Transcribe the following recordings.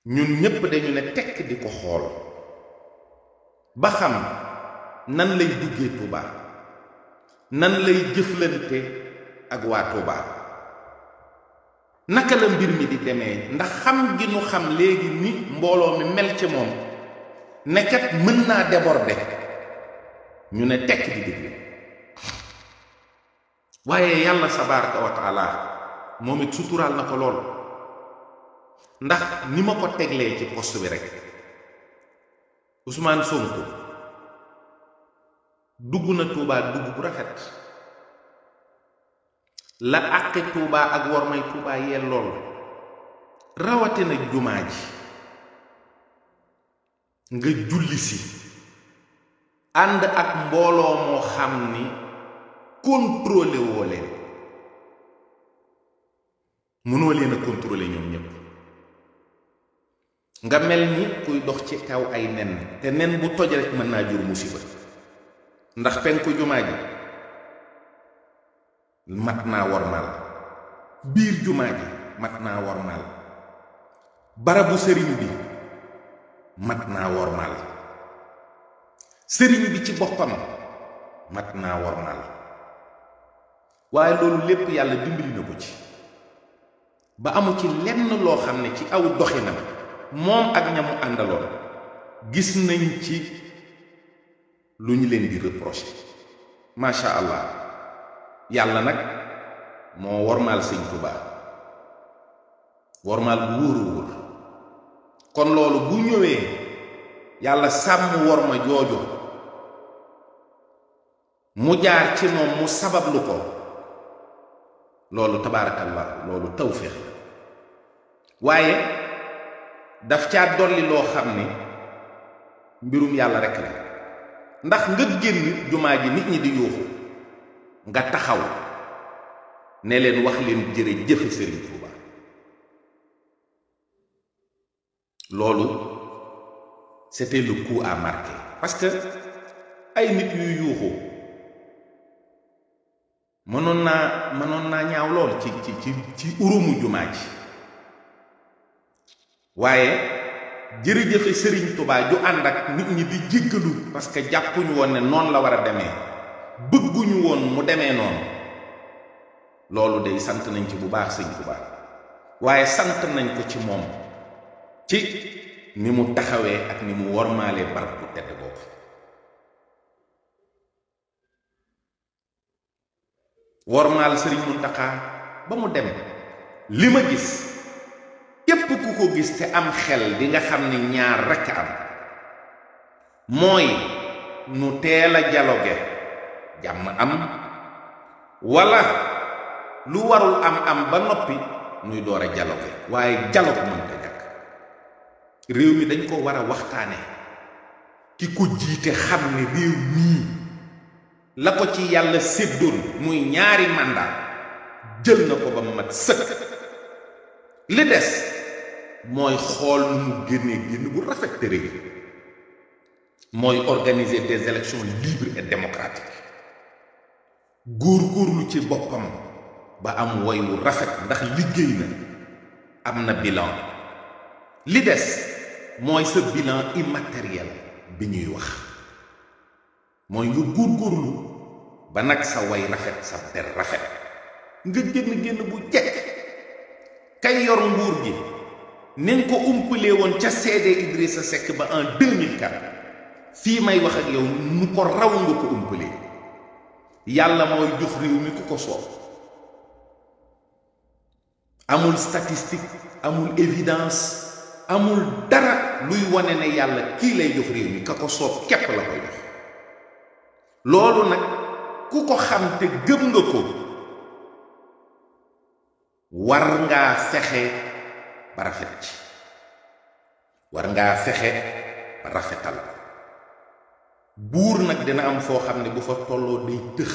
ñun ñépp dañu ne tekk di ko xool ba xam nan lay duggee Touba nan lay jëflante ak waa Touba naka la mbir mi di demee ndax xam gi nu xam léegi ni mbooloo mi mel ci moom nekkat mën naa déborder ñu ne tekk di déglu waaye yàlla tabaaraka wa taala moom it suturaal na ko lool ndax ni ma ko teglee ci poste bi rek Ousmane Sonko dugg na Touba dugg bu rafet la àqi Touba ak wormay Touba yee lool rawatina jumaa ji nga julli si ànd ak mbooloo moo xam ni contrôlé woo leen mënoo leen a contrôlé ñoom ñépp nga mel ni kuy dox ci kaw ay nen te nen bu toj rek mën naa jur musiba ndax penku jumaa ji mat naa wormaal biir jumaa ji mat naa wormaal barabu sëriñ bi mat naa wormaal sëriñ bi ci boppam mat naa wormaal waaye loolu lépp yàlla dimbali na ko ci ba amu ci lenn loo xam ne ci aw doxinam moom ak ñamu àndaloon gis nañ ci lu ñu leen di reprocher macha allah yàlla nag moo wormaal sëñ Tuubaa wormaal bu wóor a wóor kon loolu bu ñëwee yàlla sàmm worma jooju mu jaar ci moom mu sabablu ko loolu tabaarakallah loolu tawféex la waaye daf caa dolli loo xam ni mbirum yàlla rekk la ndax nga génn jumaa ji nit ñi di yuuxu nga taxaw ne leen wax leen jërëjëf Sëriñ Tuuba loolu c'était le coup à marquer parce que ay nit yuy yuuxu mënoon naa ñaaw lool ci urumu jumaa ji waaye jërëjëfe Sëriñ Tuubaa ju ànd ak nit ñi di jéggalu parce que jàppuñu woon ne noonu la war a demee bëgguñu woon mu demee noonu loolu day sant nañ ci bu baax Sëriñ Tuubaa waaye sant nañ ko ci moom ci ni mu taxawee ak ni mu wormaalee barab bu tedd boobu wormaal Sëriñ Muntaxa ba mu dem li ma gis képp ku ko gis te am xel di nga xam ni ñaar rekk am mooy nu teel a dialogue jàmm am walla lu warul am ba noppi nuy door a dialogue waaye dialogue mënta ñàkk réew mi dañ ko war a waxtaane ki ko jiite xam ne réew mii la ko ci yàlla séddoon muy ñaari mandat jël na ko ba mat sëkk li des mooy xool nu mu génn bu rafet te réew mooy organiser des élections libres et démocratiques góor-góorlu ci boppam ba am woy wu rafet ndax liggéey na am na bilan li des mooy sa bilan immatériel bi ñuy wax mooy nga góor-góorlu ba nag sa way rafet sa der rafet nga génn bu jekk kay yor nguur gi nen ko umpalee woon ca CD Idrissa Seck ba en 2004 fii may wax ak yow nu ko raw nga ko umpalee yàlla mooy jox réew mi ku ko soob amul statistique amul évidence amul dara luy wane ne yàlla kii lay jox réew mi ka ko soob képp la koy jox loolu nag ku ko xam te gëm nga ko war ngaa fexe ba rafet ci war ngaa fexe ba rafetal buur nag dina am foo xam ne bu fa tolloo day tëx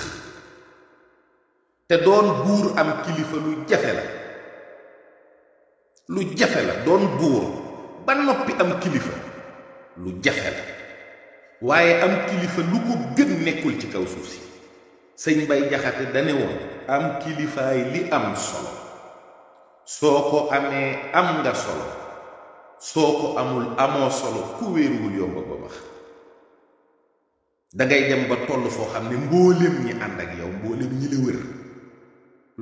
te doon buur am kilifa lu jafe la doon buur ba noppi am kilifa lu jafe la waaye am kilifa lu ko gën nekkul ci kaw suuf si sëñ Bay Jaxate dane woon am kilifaay li am solo soo ko amee am nga solo soo ko amul amoo solo ku wéeruwul yomba ba wax dangay dem ba toll foo xam ne mbooleem ñi ànd ak yow mbooleem ñi la wër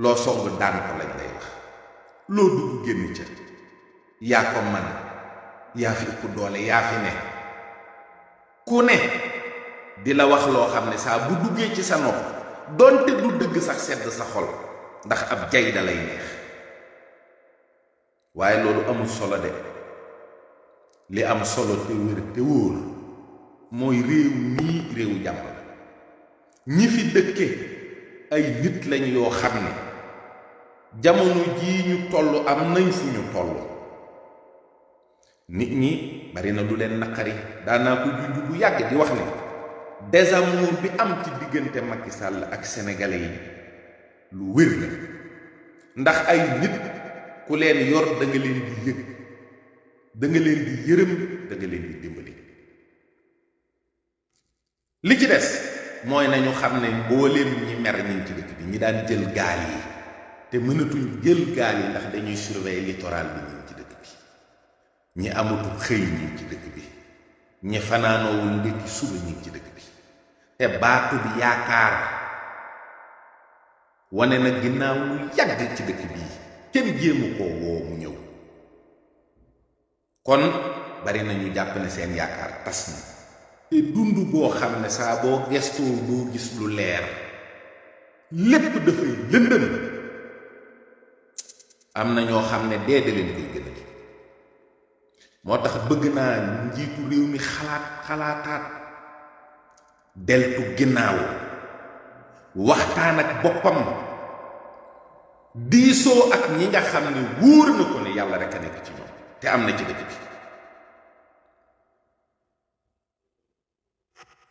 loo song daan ko lañ lay wax loo dugg génn ca yaa ko man yaa fi ëpp doole yaa fi ne ku ne di la wax loo xam ne saa bu duggee ci sa nopp doonte du dëgg sax sedd sa xol ndax ab jay da lay neex waaye loolu amul solo de li am solo te wér te wóor mooy réew mii réewu jàmm la ñi fi dëkke ay nit lañ yoo xam ne jamono jii ñu toll am nañ fu ñu toll nit ñi bari na lu leen naqari daanaa ko junj bu yàgg di wax ne désamour bi am ci diggante Macky Sall ak sénégalais yi lu wér la ndax ay nit ku leen yor da nga leen di yëg da nga leen di yërëm da nga leen di dimbali li ci des mooy nañu xam ne mbooleem ñi mer ñi ci dëkk bi ñi daan jël gaal yi te mënatuñ jël gaal yi ndax dañuy surveiller littoral bi ñi ci dëkk bi ñi amatu xëy ñi ci dëkk bi ñi fanaanoowul ndékki suba ñi ci dëkk bi te baatu bi yaakaar wane na ginnaaw lu yàgg ci dëkk bii kenn jéemu koo woo mu ñëw kon bari nañu jàpp ne seen yaakaar tas na te dund boo xam ne saa boo gestoo doo gis lu leer lépp dafay lëndëm am na ñoo xam ne dee da leen koy gënal moo tax bëgg naa njiitu réew mi xalaataat deltu ginnaaw waxtaan ak boppam diisoo ak ñi nga xam ne wóor na ko ne yàlla rek a nekk ci ñoom te am na ci dëkk bi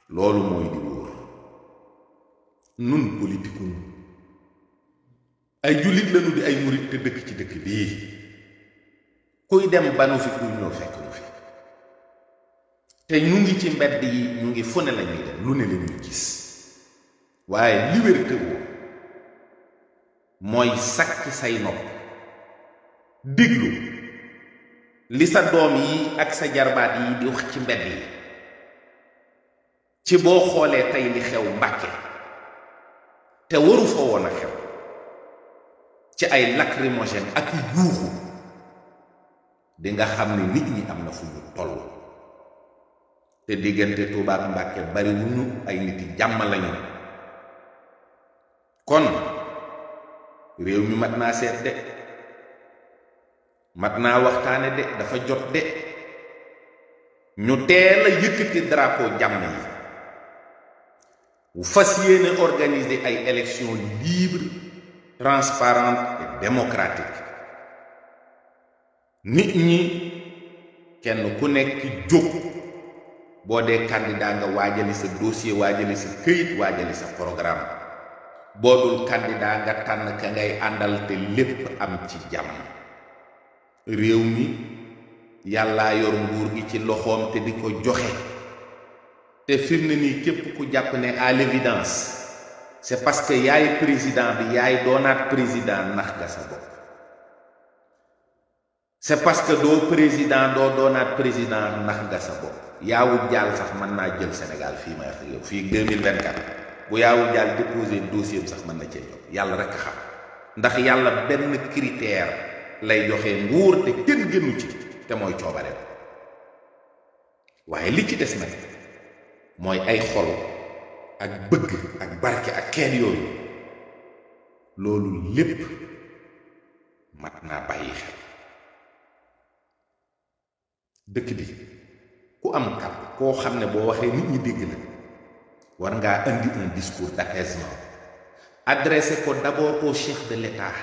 loolu mooy di wóor nun politikun ay jullit lañu di ay murit te dëkk ci dëkk bii kuy dem banu fi kuy ñëw fekk nu fi te ñu ngi ci mbedd yi ñu ngi fu ne la ñuy dem lu ne la ñuy gis waaye li wér te wóor mooy sakk say nopp déglu li sa doom yi ak sa jarbaat yi di wax ci mbedd yi ci boo xoolee tey li xew Mbàkke te waru fa woon a xew ci ay lacrymogène ak yuuxu di nga xam ne nit ñi am na fu ñu toll te diggante Tuuba ak Mbàkke bari wuñu ay nit yi jàmm lañu kon réew mi mat naa seet de mat naa waxtaane de dafa jot de ñu teel a yëkkati drapeau jàmm yi bu fas yéene organiser ay élections libres transparentes et démocratiques nit ñi kenn ku nekk jóg boo dee candidat nga waajali sa dossier waajali sa këyit waajali sa programme boo dul candidat nga tànn ka ngay àndal te lépp am ci jàmm réew mi yàllaa yor nguur gi ci loxoom te di ko joxe te firnde nii képp ku jàpp ne à l'évidence c'est parce que yaay président bi yaay doonaat président nax nga sa bopp c'est parce que doo président doo doonaat président nax nga sa bopp yaawul jaal sax mën naa jël Sénégal fii may wax yow fii 2024 bu yaawul jaal déposé dossier sax mën na cee jot yàlla rek a xam ndax yàlla benn critère lay joxe nguur te kenn gënu ci te mooy coobare waaye li ci des nag mooy ay xol ak bëgg ak barke ak xeet yooyu loolu lépp mat naa bàyyi xel dëkk bi ku am kàddu koo xam ne boo waxee nit ñi dégg la war ngaa indi un discours d'apaisement adressé ko d'abord au chef de l'État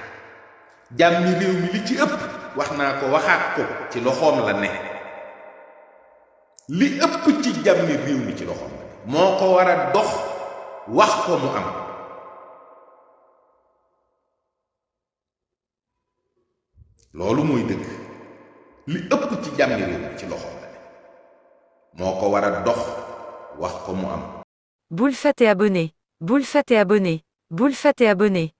jàmmi réew mi li ci ëpp wax naa ko waxaat ko ci loxoom la ne li ëpp ci jàmmi réew mi ci loxoom la ne moo ko war a dox wax ko mu am loolu mooy dëgg li ëpp ci jàmmi réew mi ci loxoom la ne moo ko war a dox wax ko mu am. Bul fàtte abonné. Bul fàtte abonné. Bul fàtte abonné.